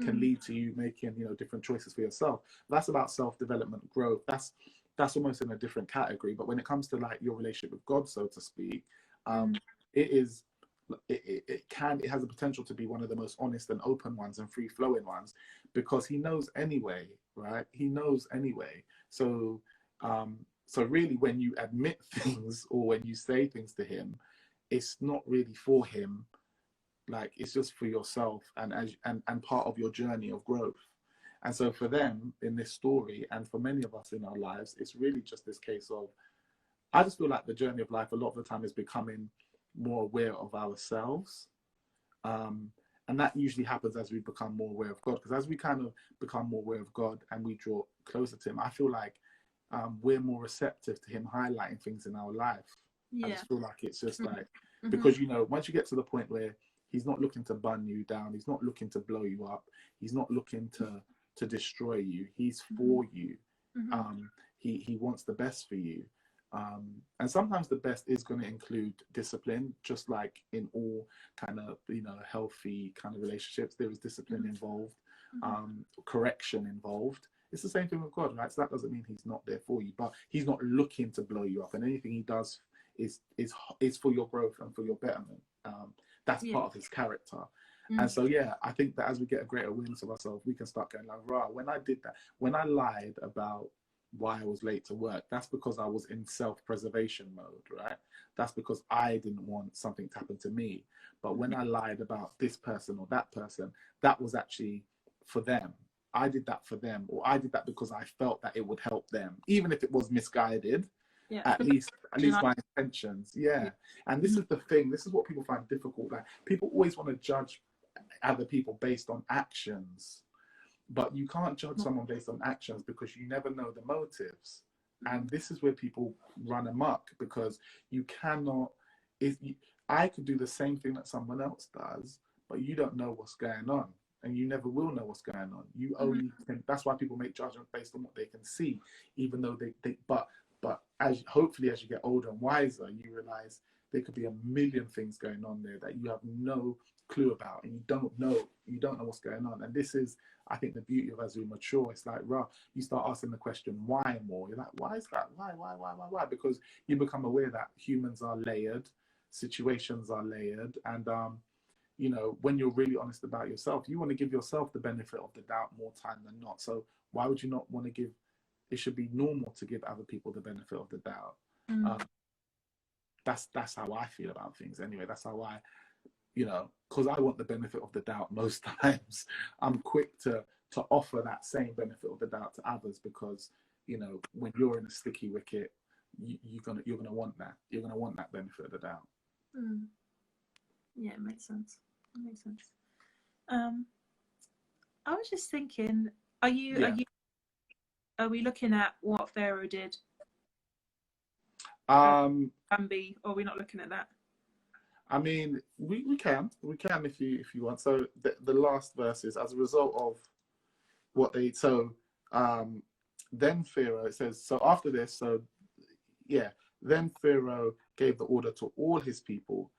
can lead to you making, different choices for yourself. That's about self-development, growth. That's almost in a different category. But when it comes to, like, your relationship with God, so to speak, it is it has the potential to be one of the most honest and open ones and free flowing ones, because he knows anyway, right? He knows anyway. So really, when you admit things or when you say things to him, it's not really for him. Like, it's just for yourself and part of your journey of growth. And so for them in this story, and for many of us in our lives, it's really just this case of, I just feel like the journey of life a lot of the time is becoming more aware of ourselves. Um, and that usually happens as we become more aware of God. Because as we kind of become more aware of God and we draw closer to him, I feel like we're more receptive to him highlighting things in our life. I yeah. just feel like it's just like, Mm-hmm. because, once you get to the point where he's not looking to bun you down, he's not looking to blow you up, he's not looking to destroy you, he's for you. Mm-hmm. He wants the best for you. And sometimes the best is going to include discipline, just like in all kind of, healthy kind of relationships, there is discipline involved, correction involved. It's the same thing with God, right? So that doesn't mean he's not there for you, but he's not looking to blow you up, and anything he does is for your growth and for your betterment. That's Yeah. part of his character. And so, yeah, I think that as we get a greater awareness of ourselves, we can start going like, rah, when I did that, when I lied about why I was late to work, that's because I was in self-preservation mode, right? That's because I didn't want something to happen to me. But when I lied about this person or that person, that was actually for them. I did that for them, or I did that because I felt that it would help them, even if it was misguided. Yeah. At least my intentions, Yeah. yeah. And this is the thing. This is what people find difficult. Like, people always want to judge other people based on actions, but you can't judge someone based on actions, because you never know the motives. And this is where people run amok, because you cannot, if you, I could do the same thing that someone else does, but you don't know what's going on, and you never will know what's going on. You only can, that's why people make judgments based on what they can see, even though they but as hopefully as you get older and wiser, you realize there could be a million things going on there that you have no clue about, and you don't know what's going on. And this is, I think, the beauty of, as we mature, it's like, rah, you start asking the question why more. You're like, why is that? Why? Because you become aware that humans are layered, situations are layered, and when you're really honest about yourself, you want to give yourself the benefit of the doubt more time than not. So why would you not want to give? It should be normal to give other people the benefit of the doubt. That's how I feel about things. Anyway, that's how I, because I want the benefit of the doubt most times. I'm quick to offer that same benefit of the doubt to others, because when you're in a sticky wicket, you're gonna want that. You're gonna want that benefit of the doubt. Yeah, it makes sense. Um, I was just thinking, are Yeah. we looking at what Pharaoh did? Um, Can be, or we're not looking at that. I mean, we can if you want. So the last verse is as a result of what they um then Pharaoh, it says, so after this, so yeah, then Pharaoh gave the order to all his people,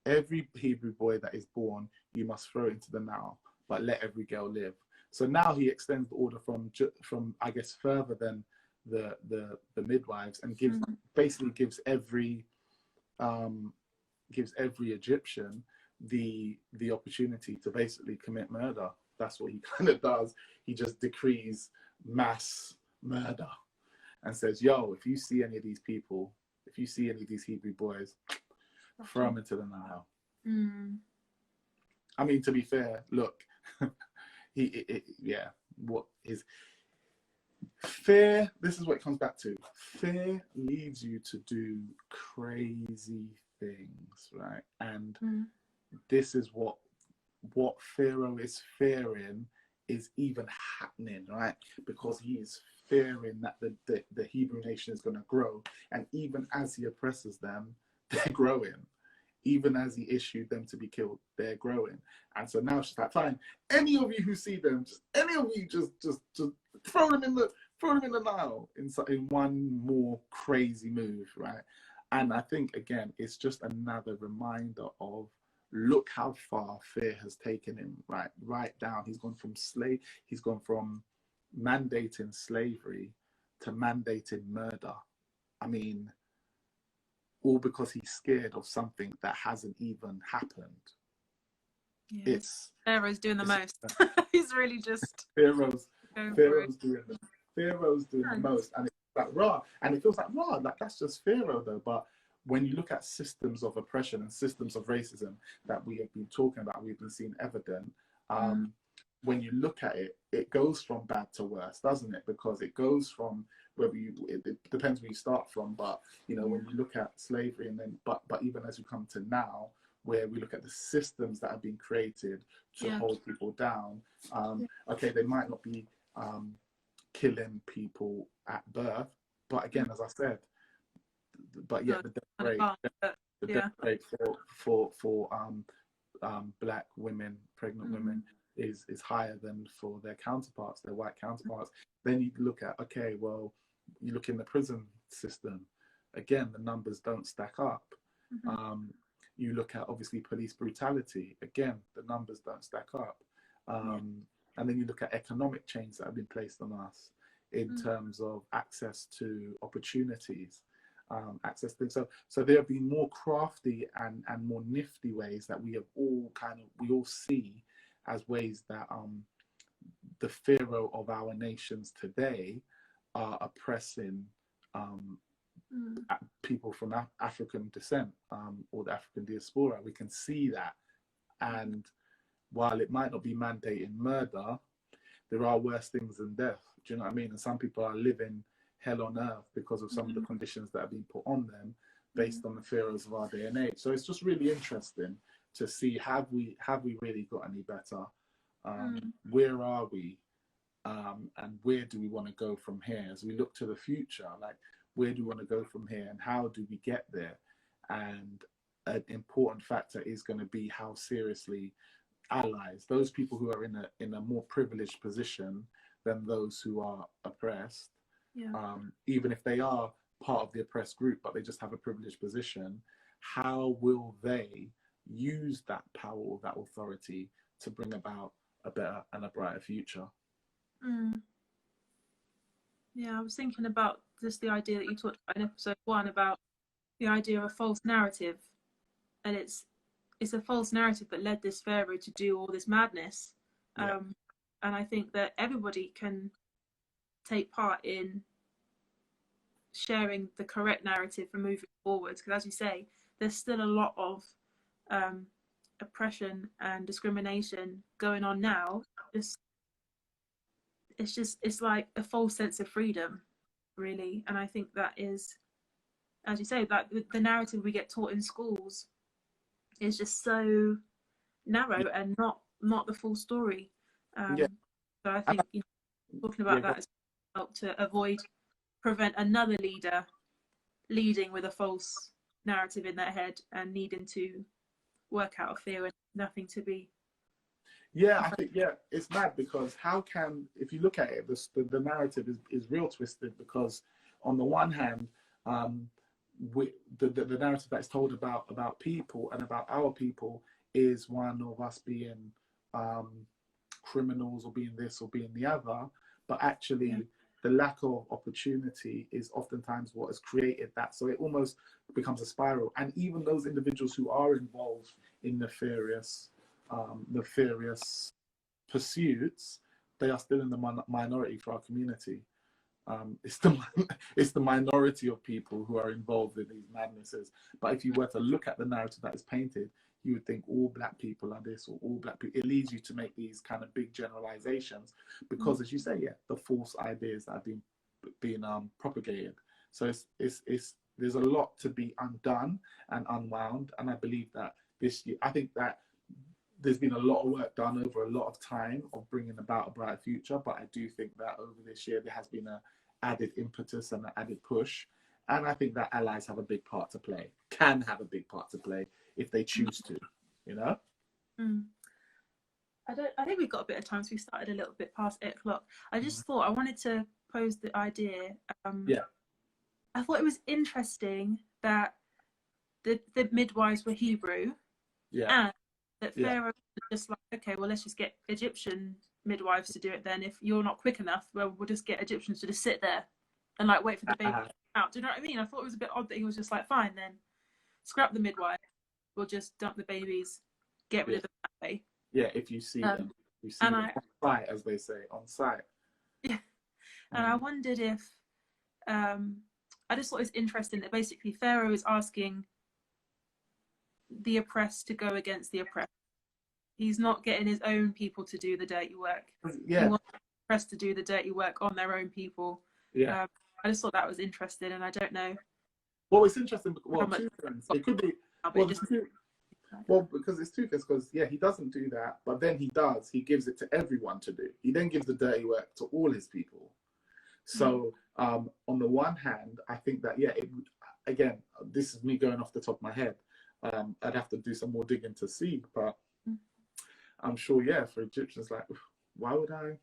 every Hebrew boy that is born you must throw into the Nile, but let every girl live. So now he extends the order from I guess further than the midwives, and basically um gives every Egyptian the opportunity to basically commit murder. That's what he kind of does. He just decrees mass murder and says, "Yo, if you see any of these people, if you see any of these Hebrew boys, throw them into the Nile." I mean, to be fair, look, yeah, what his fear. This is what it comes back to. Fear leads you to do crazy things, right? And this is what Pharaoh is fearing is even happening, right? Because he is fearing that the Hebrew nation is going to grow. And even as he oppresses them, they're growing. Even as he issued them to be killed, they're growing. And so now she's like, fine, any of you who see them, just any of you just throw them in the Nile in one more crazy move, right? And I think again, it's just another reminder of look how far fear has taken him, right down. He's gone from mandating slavery to mandating murder. I mean, all because he's scared of something that hasn't even happened. Yeah, It's Pharaoh's doing the most. He's really just Pharaoh's going Pharaoh's doing the nice. most, and it's like raw, and it feels like raw, like that's just Pharaoh though. But when you look at systems of oppression and systems of racism that we have been talking about, we've been seeing evident. When you look at it, it goes from bad to worse, doesn't it? Because it goes from whether it depends where you start from, but you know when you look at slavery and then but even as we come to now, where we look at the systems that have been created to hold people down. Okay, they might not be killing people at birth, but again, as I said, but yet the death rate for black women, pregnant women, is higher than for their counterparts, their white counterparts. Then you look at, okay, well, you look in the prison system, again, the numbers don't stack up. You look at obviously police brutality, again, the numbers don't stack up. And then you look at economic chains that have been placed on us in terms of access to opportunities, access to things. So there have been more crafty and more nifty ways that we all see as ways that the Pharaoh of our nations today are oppressing people from African descent, or the African diaspora. We can see that. And while it might not be mandating murder, there are worse things than death. Do you know what I mean? And some people are living hell on earth because of some of the conditions that have been put on them based on the pharaohs of our day and age. So it's just really interesting to see, have we really got any better? Where are we? And where do we want to go from here as we look to the future? Like, where do we want to go from here, and how do we get there? And an important factor is going to be how seriously allies, those people who are in a more privileged position than those who are oppressed, even if they are part of the oppressed group, but they just have a privileged position, how will they use that power or that authority to bring about a better and a brighter future? Yeah, I was thinking about just the idea that you talked about in episode 1 about the idea of a false narrative, and it's a false narrative that led this pharaoh to do all this madness. And I think that everybody can take part in sharing the correct narrative for moving forwards, because as you say, there's still a lot of oppression and discrimination going on now. It's like a false sense of freedom, really. And I think that is, as you say, that the narrative we get taught in schools is just so narrow and not the full story. So I think talking about that has helped to prevent another leader leading with a false narrative in their head and needing to work out of fear and nothing to be Yeah, I afraid. think, yeah, it's mad because how can, if you look at it, the narrative is real twisted because on the one hand, um, the narrative that's told about people and about our people is one of us being um, criminals or being this or being the other, but Yeah. actually the lack of opportunity is oftentimes what has created that. So it almost becomes a spiral. And even those individuals who are involved in nefarious pursuits, they are still in the minority for our community. It's the it's the minority of people who are involved in these madnesses. But if you were to look at the narrative that is painted, you would think all black people are this or all black people. It leads you to make these kind of big generalizations because, as you say, yeah, the false ideas that have been being propagated. So it's there's a lot to be undone and unwound, and I believe that this year, I think that there's been a lot of work done over a lot of time of bringing about a brighter future. But I do think that over this year there has been a added impetus and an added push, and I think that allies have a big part to play, can have a big part to play if they choose to, you know. Mm. I think we've got a bit of time, so we started a little bit past 8 o'clock. I just thought I wanted to pose the idea. Yeah, I thought it was interesting that the midwives were Hebrew, yeah, and that yeah. Pharaoh was just like, okay, well, let's just get Egyptian midwives to do it then. If you're not quick enough, well, we'll just get Egyptians to just sit there and like wait for the baby out. Do you know what I mean? I thought it was a bit odd that he was just like, fine, then scrap the midwife. We'll just dump the babies, get rid Yeah, of them that way. yeah. If you see them, you see And them on site, as they say, on site. yeah, and I wondered if um, I just thought it was interesting that basically Pharaoh is asking the oppressed to go against the oppressed. He's not getting his own people to do the dirty work. He Yeah, wants the oppressed to do the dirty work on their own people. yeah. I just thought that was interesting, and I don't know Well, it's interesting. how Well, much, two things. It could be. but Well, it just well, because it's two things. Because yeah, he doesn't do that, but then he does. He gives it to everyone to do. He then gives the dirty work to all his people. So on the one hand, I think that yeah, again, this is me going off the top of my head. I'd have to do some more digging to see, but I'm sure yeah, for Egyptians, like, why would I?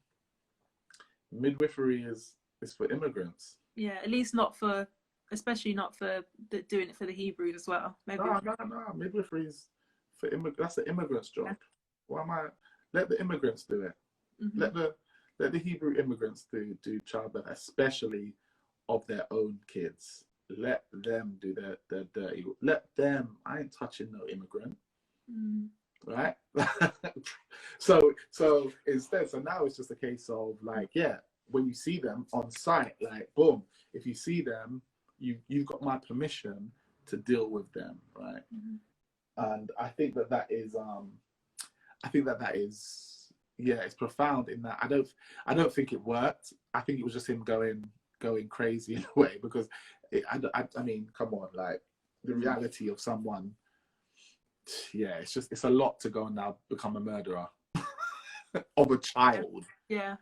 Midwifery is for immigrants. yeah, at least not for, especially not for doing it for the Hebrews as well. Maybe No. Midwifery is for immigrants. That's the immigrants' job. yeah. Why am I? Let the immigrants do it. Mm-hmm. Let the Hebrew immigrants do childbirth, especially of their own kids. Let them do their dirty. Let them. I ain't touching no immigrant, right? So instead, so now it's just a case of like, yeah, when you see them on site, like, boom, if you see them, you've got my permission to deal with them, right? And I think that is yeah, it's profound in that I don't think it worked. I think it was just him going crazy in a way because I mean, come on, like the reality of someone, yeah, it's a lot to go and now become a murderer of a child. Yeah.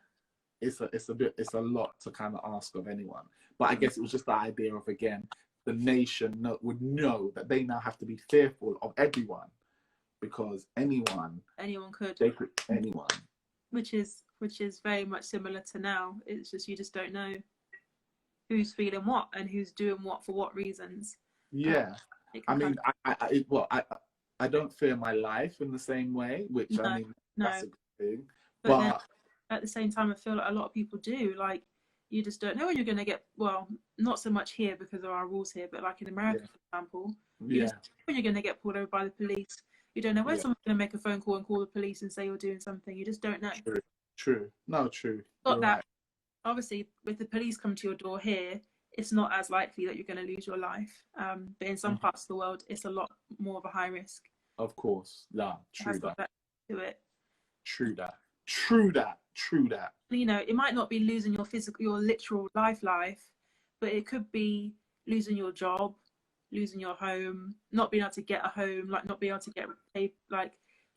It's a lot to kind of ask of anyone. But I guess it was just the idea of, again, the nation would know that they now have to be fearful of everyone because anyone could. Anyone. Which is very much similar to now. It's just you just don't know who's feeling what and who's doing what for what reasons. Yeah, I mean, I don't fear my life in the same way, which I mean that's a good thing. But then at the same time, I feel like a lot of people do. Like you just don't know when you're going to get. Well, not so much here because of our rules here, but like in America, for example, you just know when you're going to get pulled over by the police. You don't know when someone's going to make a phone call and call the police and say you're doing something. You just don't know. True. No, true. Got that. Right. Obviously, with the police come to your door here, it's not as likely that you're going to lose your life. But in some parts of the world, it's a lot more of a high risk. Of course. Yeah, true that. To it. True that. You know, it might not be losing your literal life, but it could be losing your job, losing your home, not being able to get a home, like not being able to get like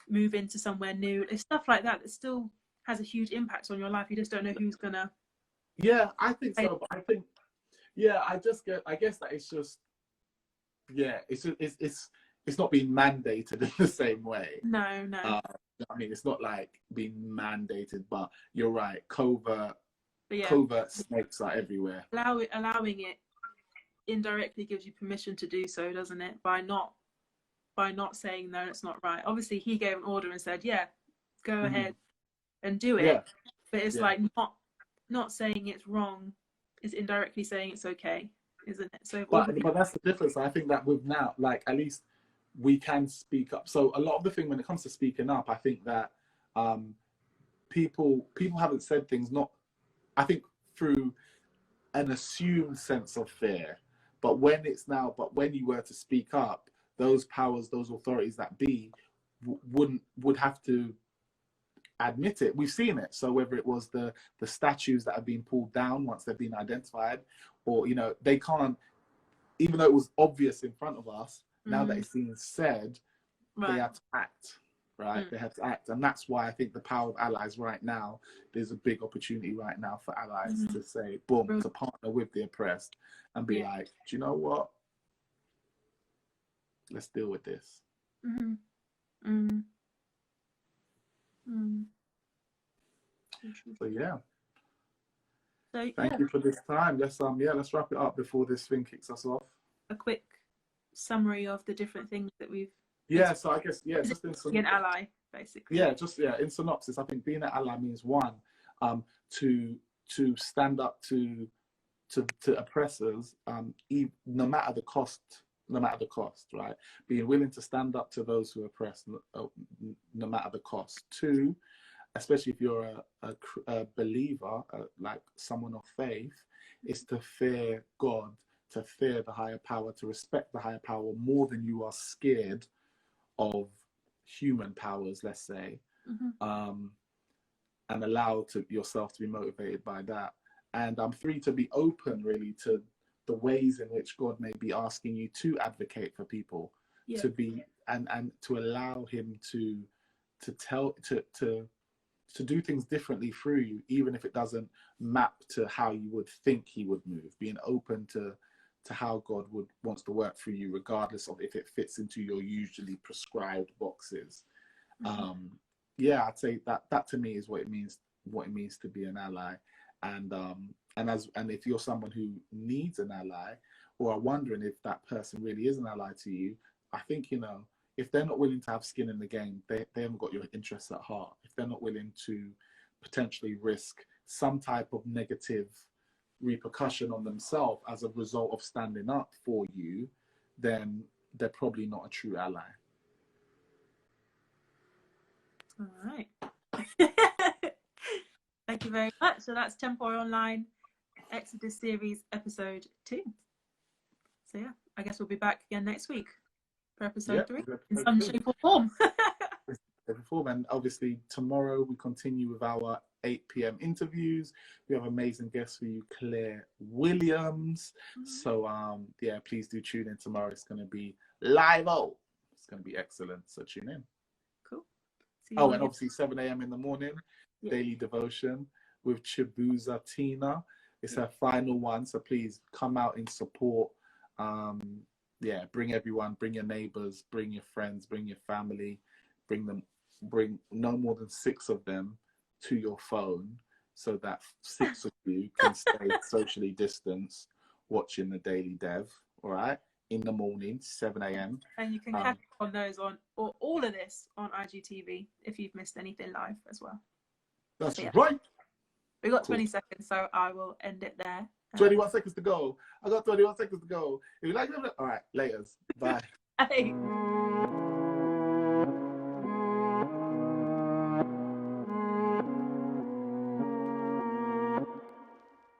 move into somewhere new. It's stuff like that that still has a huge impact on your life. You just don't know who's gonna. Yeah, I think so. But I think, yeah, I guess that it's just, yeah, it's not being mandated in the same way. No, no. I mean, it's not like being mandated, but you're right. Covert But yeah, covert snakes are everywhere. allowing it indirectly gives you permission to do so, doesn't it? By not saying no, it's not right. Obviously, he gave an order and said, "Yeah, go ahead and do it." Yeah, But it's yeah. like not saying it's wrong is indirectly saying it's okay, isn't it? So But that's the difference. I think that with now, like at least we can speak up. So a lot of the thing when it comes to speaking up, I think that people haven't said things not. I think through an assumed sense of fear. But when you were to speak up, those powers, those authorities that be, would have to admit it. We've seen it. So whether it was the statues that have been pulled down once they've been identified, or they can't, even though it was obvious in front of us, now that it's being said, right. they have to act. Right, they have to act, and that's why I think the power of allies right now. There's a big opportunity right now for allies to say, boom, to partner with the oppressed, and be like, do you know what? Let's deal with this. So yeah. So thank you for this time. Let's wrap it up before this thing kicks us off. A quick summary of the different things that we've. Yeah, so I guess just be an ally, basically. Yeah, in synopsis, I think being an ally means one, to stand up to oppressors, no matter the cost, right? Being willing to stand up to those who oppress, no matter the cost. Two, especially if you're a believer, like someone of faith, is to fear God, to fear the higher power, to respect the higher power more than you are scared of human powers, let's say, and allow yourself to be motivated by that. And three, to be open really to the ways in which God may be asking you to advocate for people, to be and to allow him to do things differently through you, even if it doesn't map to how you would think he would move. Being open to how God wants to work through you, regardless of if it fits into your usually prescribed boxes. I'd say that to me is what it means to be an ally. And if you're someone who needs an ally, or are wondering if that person really is an ally to you, I think, if they're not willing to have skin in the game, they haven't got your interests at heart. If they're not willing to potentially risk some type of negative repercussion on themselves as a result of standing up for you, then they're probably not a true ally. All right. Thank you very much. So that's Templeway Online Exodus series episode 2. So yeah, I guess we'll be back again next week for episode 3 in some shape or form. And obviously tomorrow we continue with our 8 p.m. interviews. We have amazing guests for you, Claire Williams. So please do tune in tomorrow. It's going to be live. It's going to be excellent. So tune in. Cool. And obviously 7 a.m. in the morning, daily devotion with Chibuza Tina. It's her final one, so please come out in support. Bring everyone, bring your neighbors, bring your friends, bring your family, bring no more than 6 of them to your phone, so that 6 of you can stay socially distanced watching the daily dev. All right, in the morning, 7 a.m. And you can catch up on those or all of this on IGTV if you've missed anything live as well. That's right. We got 20 seconds, so I will end it there. 21 seconds to go. I got 21 seconds to go. If you like it, all right, laters. Bye. Bye.